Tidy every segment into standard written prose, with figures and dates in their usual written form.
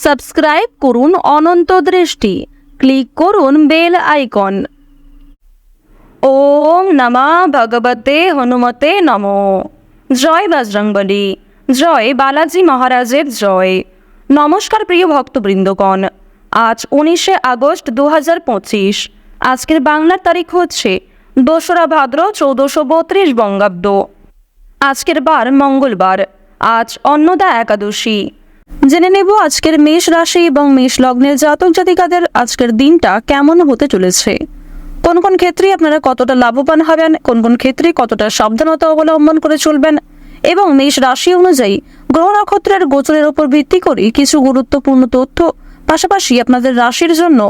Subscribe করুন অনন্ত দৃষ্টি, click করুন বেল আইকন। ওম নমঃ ভগবতে হনুমতে নমঃ। জয় বজরংবলী, জয় বালাজি মহারাজের জয়। নমস্কার প্রিয় ভক্তবৃন্দগণ, আজ 19শে আগস্ট 2025। আজকের বাংলার তারিখ হচ্ছে 2রা ভাদ্র 1432 বঙ্গাব্দ। আজকের বার মঙ্গলবার, আজ অন্নদা একাদশী। জেনে নেব আজকের মেষ রাশি এবং মেষ লগ্নের জাতক জাতিকাদের আজকের দিনটা কেমন হতে চলেছে। কোন কোন ক্ষেত্রে আপনারা কতটা লাভবান হবেন, কোন কোন ক্ষেত্রে কতটা সাবধানতা অবলম্বন করে চলবেন, এবং মেষ রাশি অনুযায়ী গ্রহ নক্ষত্রের গোচরের উপর ভিত্তি করে কিছু গুরুত্বপূর্ণ তথ্য, পাশাপাশি আপনাদের রাশির জন্য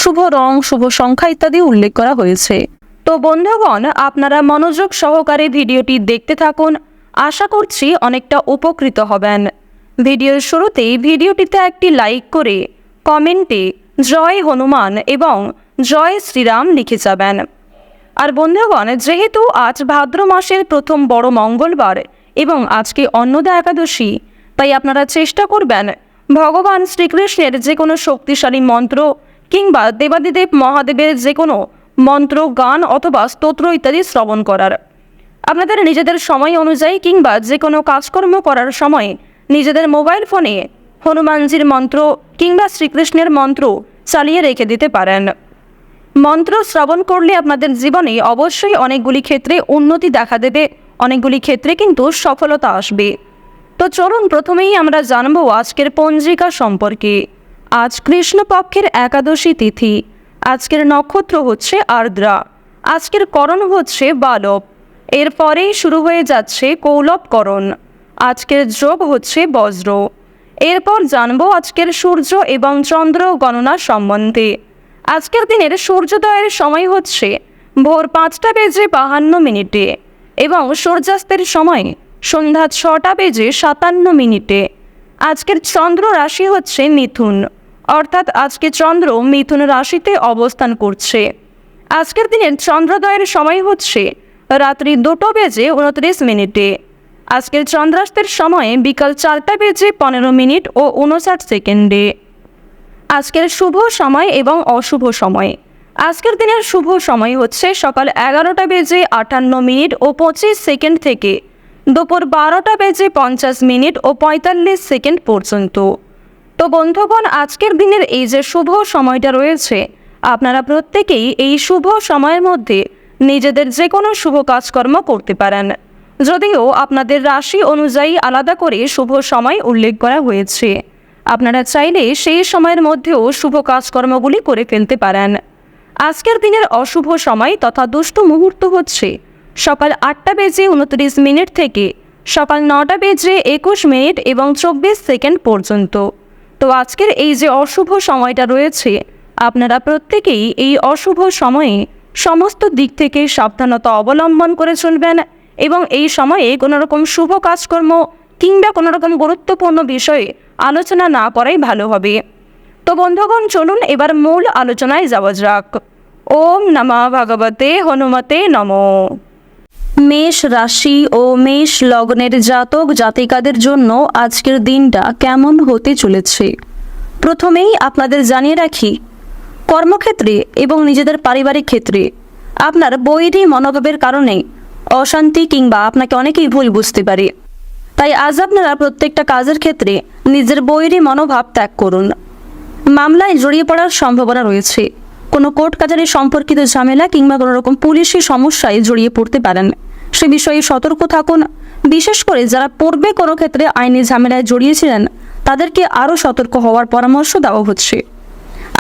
শুভ রং, শুভ সংখ্যা ইত্যাদি উল্লেখ করা হয়েছে। তো বন্ধুগণ, আপনারা মনোযোগ সহকারে ভিডিওটি দেখতে থাকুন, আশা করছি অনেকটা উপকৃত হবেন। ভিডিওর শুরুতেই ভিডিওটিতে একটি লাইক করে কমেন্টে জয় হনুমান এবং জয় শ্রীরাম লিখে যাবেন। আর বন্ধুগণ, যেহেতু আজ ভাদ্র মাসের প্রথম বড় মঙ্গলবার এবং আজকে অন্নদা একাদশী, তাই আপনারা চেষ্টা করবেন ভগবান শ্রীকৃষ্ণের যে কোনো শক্তিশালী মন্ত্র কিংবা দেবাদিদেব মহাদেবের যে কোনো মন্ত্র, গান অথবা স্তোত্র ইত্যাদি শ্রবণ করার। আপনাদের নিজেদের সময় অনুযায়ী কিংবা যে কোনো কাজকর্ম করার সময় নিজেদের মোবাইল ফোনে হনুমানজির মন্ত্র কিংবা শ্রীকৃষ্ণের মন্ত্র চালিয়ে রেখে দিতে পারেন। মন্ত্র শ্রবণ করলে আপনাদের জীবনে অবশ্যই অনেকগুলি ক্ষেত্রে উন্নতি দেখা দেবে, অনেকগুলি ক্ষেত্রে কিন্তু সফলতা আসবে। তো চলুন প্রথমেই আমরা জানব আজকের পঞ্জিকা সম্পর্কে। আজ কৃষ্ণপক্ষের একাদশী তিথি। আজকের নক্ষত্র হচ্ছে আর্দ্রা। আজকের করণ হচ্ছে বালব। এরপরেই শুরু হয়ে যাচ্ছে কৌলবকরণ। আজকের যোগ হচ্ছে বজ্র। এরপর জানবো আজকের সূর্য এবং চন্দ্র গণনা সম্বন্ধে। আজকের দিনের সূর্যোদয়ের সময় হচ্ছে ভোর 5টা বেজে 52 এবং সূর্যাস্তের সময় সন্ধ্যা 6টা বেজে 57। আজকের চন্দ্র রাশি হচ্ছে মিথুন, অর্থাৎ আজকে চন্দ্র মিথুন রাশিতে অবস্থান করছে। আজকের দিনের চন্দ্রোদয়ের সময় হচ্ছে রাত্রি 2টা বেজে 29। আজকের চন্দ্রাস্তের সময় বিকাল 4টা বেজে 15 ও 59। আজকের শুভ সময় এবং অশুভ সময়। আজকের দিনের শুভ সময় হচ্ছে সকাল 11টা বেজে 58 ও 25 থেকে দুপুর 12টা বেজে 50 ও 45 পর্যন্ত। তো বন্ধুগণ, আজকের দিনের এই যে শুভ সময়টা রয়েছে, আপনারা প্রত্যেকেই এই শুভ সময়ের মধ্যে নিজেদের যে কোনো শুভ কাজকর্ম করতে পারেন, যদিও আপনাদের রাশি অনুযায়ী আলাদা করে শুভ সময় উল্লেখ করা হয়েছে। আপনারা চাইলে সেই সময়ের মধ্যেও শুভ কাজকর্মগুলি করে ফেলতে পারেন। আজকের দিনের অশুভ সময় তথা দুষ্ট মুহূর্ত হচ্ছে সকাল 8টা বেজে 29 থেকে সকাল 9টা বেজে 21 এবং 24 পর্যন্ত। তো আজকের এই যে অশুভ সময়টা রয়েছে, আপনারা প্রত্যেকেই এই অশুভ সময়ে সমস্ত দিক থেকে সাবধানতা অবলম্বন করে চলবেন এবং এই সময়ে কোনো রকম শুভ কাজকর্ম কিংবা কোনো রকম গুরুত্বপূর্ণ বিষয়ে আলোচনা না করাই ভালো হবে। তো বন্ধুগণ, চলুন এবার মূল আলোচনায় যাওয়া যাক। ওম নমঃ ভগবতে হনুমতে নমঃ। মেষ রাশি ও মেষ লগ্নের জাতক জাতিকাদের জন্য আজকের দিনটা কেমন হতে চলেছে। প্রথমেই আপনাদের জানিয়ে রাখি, কর্মক্ষেত্রে এবং নিজেদের পারিবারিক ক্ষেত্রে আপনার বৈরী মনোভাবের কারণে অশান্তি কিংবা আপনাকে অনেকেই ভুল বুঝতে পারে। তাই আজ আপনারা প্রত্যেকটা কাজের ক্ষেত্রে নিজের বৈরী মনোভাব ত্যাগ করুন। মামলায় জড়িয়ে পড়ার সম্ভাবনা রয়েছে। কোনো কোর্ট কাছারি সম্পর্কিত ঝামেলা কিংবা কোনো রকম পুলিশি সমস্যায় জড়িয়ে পড়তে পারেন, সে বিষয়ে সতর্ক থাকুন। বিশেষ করে যারা পূর্বে কোনো ক্ষেত্রে আইনি ঝামেলায় জড়িয়েছিলেন, তাদেরকে আরও সতর্ক হওয়ার পরামর্শ দেওয়া হচ্ছে।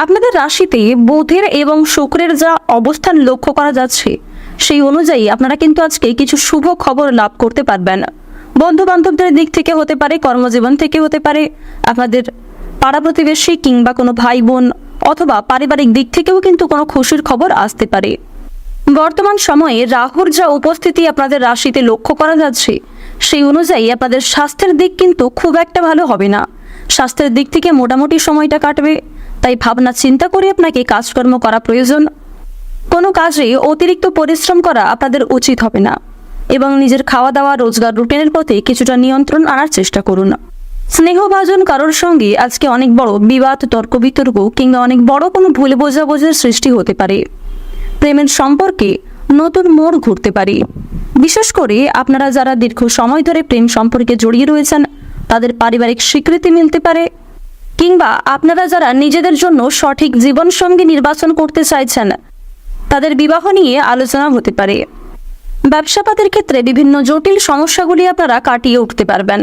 আপনাদের রাশিতে বুধের এবং শুক্রের যা অবস্থান লক্ষ্য করা যাচ্ছে, সেই অনুযায়ী আপনারা কিন্তু আজকে কিছু শুভ খবর লাভ করতে পারবেন। বন্ধু বান্ধবদের দিক থেকে হতে পারে, কর্মজীবন থেকে হতে পারে, আপনাদের পাড়া প্রতিবেশী কিংবা কোনো ভাই বোন অথবা পারিবারিক দিক থেকেও কিন্তু কোনো খুশির খবর আসতে পারে। বর্তমান সময়ে রাহুর যা উপস্থিতি আপনাদের রাশিতে লক্ষ্য করা যাচ্ছে, সেই অনুযায়ী আপনাদের স্বাস্থ্যের দিক কিন্তু খুব একটা ভালো হবে না। স্বাস্থ্যের দিক থেকে মোটামুটি সময়টা কাটবে, তাই ভাবনা চিন্তা করে আপনাকে কাজকর্ম করা প্রয়োজন। কোনো কাজে অতিরিক্ত পরিশ্রম করা আপনাদের উচিত হবে না এবং নিজের খাওয়া দাওয়া, রোজগার রুটিনের প্রতি কিছুটা নিয়ন্ত্রণ আনার চেষ্টা করুন। স্নেহভাজন কারোর সঙ্গে আজকে অনেক বড় বিবাদ, তর্ক বিতর্ক কিংবা অনেক বড় কোনো ভুল বোঝাবুঝির সৃষ্টি হতে পারে। প্রেমের সম্পর্কে নতুন মোড় ঘুরতে পারে। বিশেষ করে আপনারা যারা দীর্ঘ সময় ধরে প্রেম সম্পর্কে জড়িয়ে রয়েছেন তাদের পারিবারিক স্বীকৃতি মিলতে পারে, কিংবা আপনারা যারা নিজেদের জন্য সঠিক জীবনসঙ্গী নির্বাচন করতে চাইছেন তাদের বিবাহ নিয়ে আলোচনা হতে পারে। ব্যবসাপাতের ক্ষেত্রে বিভিন্ন জটিল সমস্যাগুলি আপনারা কাটিয়ে উঠতে পারবেন,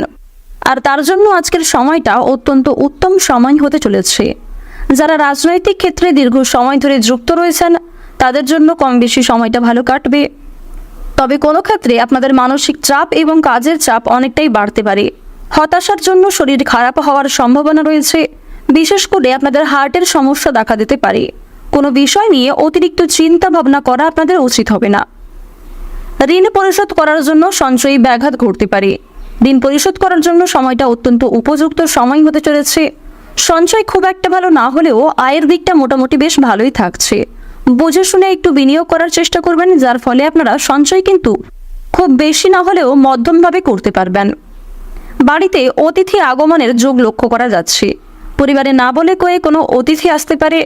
আর তার জন্য আজকের সময়টা অত্যন্ত উত্তম সময় হতে চলেছে। যারা রাজনৈতিক ক্ষেত্রে দীর্ঘ সময় ধরে যুক্ত রয়েছেন তাদের জন্য কম বেশি সময়টা ভালো কাটবে। তবে কোনো ক্ষেত্রে আপনাদের মানসিক চাপ এবং কাজের চাপ অনেকটাই বাড়তে পারে। হতাশার জন্য শরীর খারাপ হওয়ার সম্ভাবনা রয়েছে। বিশেষ করে আপনাদের হার্টের সমস্যা দেখা দিতে পারে। কোনো বিষয় নিয়ে অতিরিক্ত চিন্তা ভাবনা করা আপনাদের উচিত হবে না। ঋণ পরিশোধ করার জন্য সঞ্চয়ী ব্যাঘাত ঘটতে পারে। ঋণ পরিশোধ করার জন্য সময়টা অত্যন্ত উপযুক্ত সময় হতে চলেছে। সঞ্চয় খুব একটা ভালো না হলেও আয়ের দিকটা মোটামুটি বেশ ভালোই থাকছে। বুঝে শুনে একটু বিনিয়োগ করার চেষ্টা করবেন, যার ফলে আপনারা সঞ্চয় কিন্তু খুব বেশি না হলেও মধ্যমভাবে করতে পারবেন। বাড়িতে অতিথি আগমনের যোগ লক্ষ্য করা যাচ্ছে। পরিবারে না বলে কয়ে কোনো অতিথি আসতে পারে।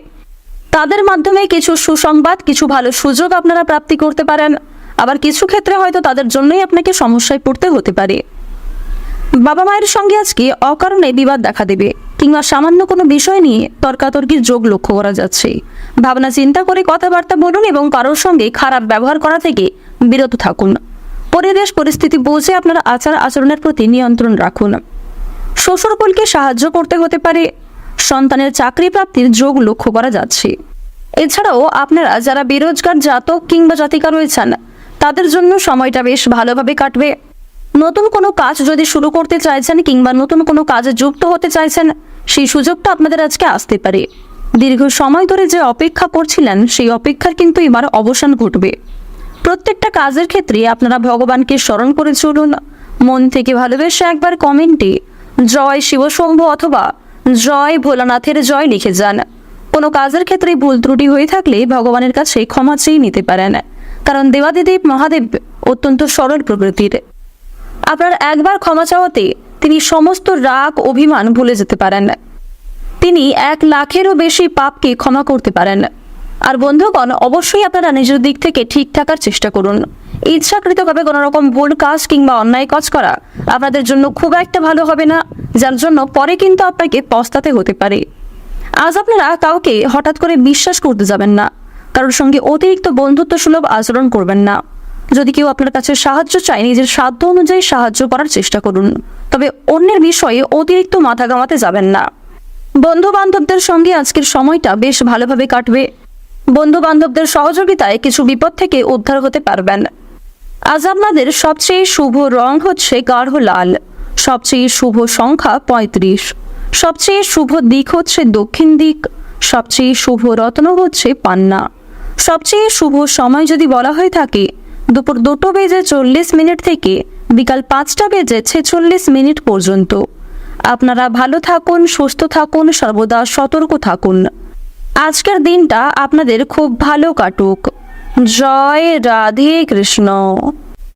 তাদের মাধ্যমে কিছু সুসংবাদ, কিছু ভালো সুযোগ আপনারা প্রাপ্তি করতে পারেন। আবার কিছু ক্ষেত্রে হয়তো তাদের জন্যই আপনাকে সমস্যায় পড়তে হতে পারে। বাবা মায়ের সঙ্গে আজকে অকারণে বিবাদ দেখা দেবে, কিংবা সামান্য কোনো বিষয় নিয়ে তর্কাতর্কির যোগ লক্ষ্য করা যাচ্ছে। ভাবনা চিন্তা করে কথাবার্তা বলুন এবং কারোর সঙ্গে খারাপ ব্যবহার করা থেকে বিরত থাকুন। পরিবেশ পরিস্থিতি বুঝে আপনারা আচার আচরণের প্রতি নিয়ন্ত্রণ রাখুন। শ্বশুরকুলকে সাহায্য করতে হতে পারে। সন্তানের চাকরি প্রাপ্তির যোগ লক্ষ্য করা যাচ্ছে। এছাড়াও আপনারা যারা বেরোজগার জাতক কিংবা জাতিকা রয়েছেন তাদের জন্য সময়টা বেশ ভালোভাবে কাটবে। নতুন কোনো কাজ যদি শুরু করতে চাইছেন কিংবা নতুন কোনো কাজে যুক্ত হতে চাইছেন সেই সুযোগটা আপনাদের আজকে আসতে পারে। দীর্ঘ সময় ধরে যে অপেক্ষা করছিলেন সেই অপেক্ষার কিন্তু এবার অবসান ঘটবে। প্রত্যেকটা কাজের ক্ষেত্রে আপনারা ভগবানকে স্মরণ করে চলুন। মন থেকে ভালোবেসে একবার কমেন্টে জয় শিবশম্ভু অথবা জয় ভোলানাথের জয় লিখে যান। কোনো কাজের ক্ষেত্রে ভুল ত্রুটি হয়ে থাকলে ভগবানের কাছে ক্ষমা চেয়ে নিতে পারেন, কারণ দেবাদিদেব মহাদেব অত্যন্ত সরল প্রকৃতির। আপনার একবার ক্ষমা চাওয়াতে তিনি সমস্ত রাগ অভিমান ভুলে যেতে পারেন। তিনি 1 লাখেরও বেশি পাপকে ক্ষমা করতে পারেন। আর বন্ধুগণ, অবশ্যই আপনারা নিজের দিক থেকে ঠিক থাকার চেষ্টা করুন। ইচ্ছাকৃতভাবে কোনো রকম ভুল কাজ কিংবা অন্যায় কাজ করা আপনাদের জন্য খুব একটা ভালো হবে না, যার জন্য পরে কিন্তু আপনাকে পস্তাতে হতে পারে। আজ আপনারা কাউকে হঠাৎ করে বিশ্বাস করতে যাবেন না। কারোর সঙ্গে অতিরিক্ত বন্ধুত্ব সুলভ আচরণ করবেন না। যদি কেউ আপনার কাছে সাহায্য চায় নিজের সাধ্য অনুযায়ী সাহায্য করার চেষ্টা করুন, তবে অন্যের বিষয়ে অতিরিক্ত মাথা ঘামাতে যাবেন না। বন্ধু বান্ধবদের সঙ্গে আজকের সময়টা বেশ ভালোভাবে কাটবে। বন্ধু বান্ধবদের সহযোগিতায় কিছু বিপদ থেকে উদ্ধার হতে পারবেন। আজ আপনাদের সবচেয়ে শুভ রং হচ্ছে গাঢ় লাল। সবচেয়ে শুভ সংখ্যা 35। সবচেয়ে শুভ দিক হচ্ছে দক্ষিণ দিক। সবচেয়ে শুভ রত্ন হচ্ছে পান্না। সবচেয়ে শুভ সময় যদি বলা হয়ে থাকে দুপুর 2:40 থেকে বিকাল 5:46 পর্যন্ত। আপনারা ভালো থাকুন, সুস্থ থাকুন, সর্বদা সতর্ক থাকুন। আজকের দিনটা আপনাদের খুব ভালো কাটুক। জয় রাধে কৃষ্ণ।